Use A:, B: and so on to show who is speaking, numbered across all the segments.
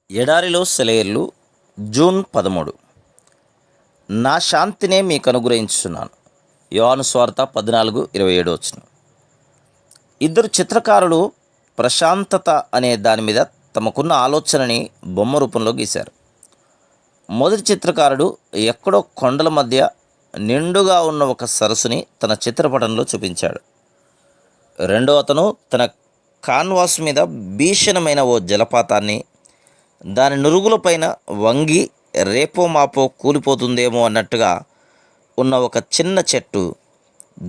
A: ఎడారిలో సెలయేర్లు జూన్ 13. నా శాంతినే మీకు అనుగ్రహించుచున్నాను. యోహాను సువార్త 14:27. ఇద్దరు చిత్రకారులు ప్రశాంతత అనే దాని మీద తమకున్న ఆలోచనని బొమ్మ రూపంలో గీశారు. మొదటి చిత్రకారుడు ఎక్కడో కొండల మధ్య నిండుగా ఉన్న ఒక సరస్సుని తన చిత్రపటంలో చూపించాడు. రెండో అతను తన కాన్వాస్ మీద భీషణమైన ఓ జలపాతాన్ని, దాని నురుగులపైన వంగి రేపో మాపో కూలిపోతుందేమో అన్నట్టుగా ఉన్న ఒక చిన్న చెట్టు,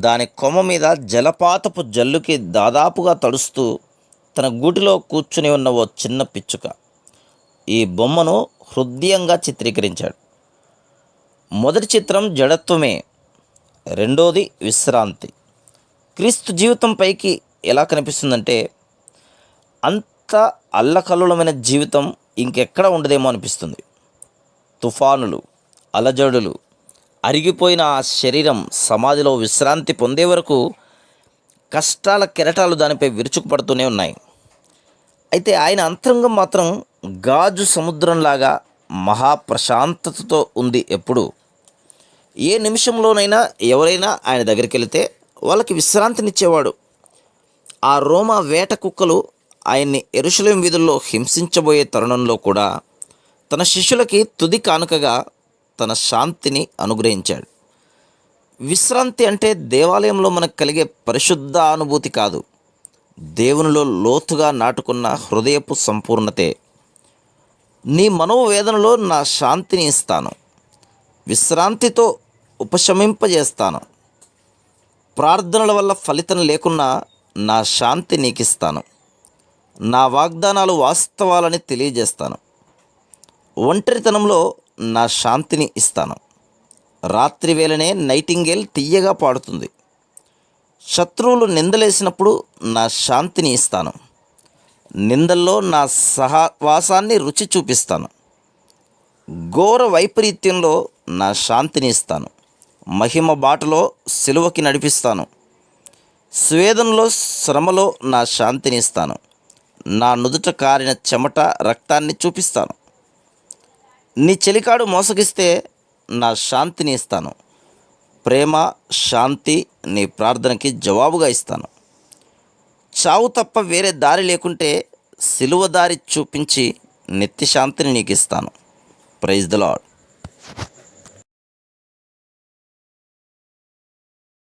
A: దాని కొమ్మ మీద జలపాతపు జల్లుకి దాదాపుగా తడుస్తూ తన గూటిలో కూర్చుని ఉన్న ఓ చిన్న పిచ్చుక. ఈ బొమ్మను హృదయంగా చిత్రీకరించాడు. మొదటి చిత్రం జడత్వమే, రెండోది విశ్రాంతి. క్రీస్తు జీవితం పైకి ఎలా కనిపిస్తుందంటే, అంత అల్లకల్లోలమైన జీవితం ఇంకెక్కడ ఉండదేమో అనిపిస్తుంది. తుఫానులు, అలజడులు, అరిగిపోయిన ఆ శరీరం సమాధిలో విశ్రాంతి పొందే వరకు కష్టాల కెరటాలు దానిపై విరుచుకుపడుతూనే ఉన్నాయి. అయితే ఆయన అంతరంగం మాత్రం గాజు సముద్రంలాగా మహాప్రశాంతతతో ఉంది. ఎప్పుడు ఏ నిమిషంలోనైనా ఎవరైనా ఆయన దగ్గరికి వెళితే వాళ్ళకి విశ్రాంతినిచ్చేవాడు. ఆ రోమా వేట కుక్కలు ఆయన్ని యెరూషలేము వీధుల్లో హింసించబోయే తరుణంలో కూడా తన శిష్యులకి తుది కానుకగా తన శాంతిని అనుగ్రహించాడు. విశ్రాంతి అంటే దేవాలయంలో మనకు కలిగే పరిశుద్ధ అనుభూతి కాదు, దేవునిలో లోతుగా నాటుకున్న హృదయపు సంపూర్ణతే. నీ మనోవేదనలో నా శాంతిని ఇస్తాను, విశ్రాంతితో ఉపశమింపజేస్తాను. ప్రార్థనల వల్ల ఫలితం లేకున్నా నా శాంతి నీకిస్తాను. నా వాగ్దానాలు వాస్తవాలని తెలియజేస్తాను. ఒంటరితనంలో నా శాంతిని ఇస్తాను. రాత్రి వేళనే నైటింగేల్ తీయగా పాడుతుంది. శత్రువులు నిందలేసినప్పుడు నా శాంతిని ఇస్తాను. నిందల్లో నా సహవాసాన్ని రుచి చూపిస్తాను. ఘోర వైపరీత్యంలో నా శాంతిని ఇస్తాను. మహిమ బాటలో సిలువకి నడిపిస్తాను. స్వేదంలో శ్రమలో నా శాంతిని ఇస్తాను. నా నుదుట కారిన చెమట రక్తాన్ని చూపిస్తాను. నీ చెలికాడు మోసగిస్తే నా శాంతిని ఇస్తాను. ప్రేమ, శాంతి నీ ప్రార్థనకి జవాబుగా ఇస్తాను. చావు తప్ప వేరే దారి లేకుంటే సిలువ దారి చూపించి నిత్య శాంతిని నీకు ఇస్తాను. Praise the lord.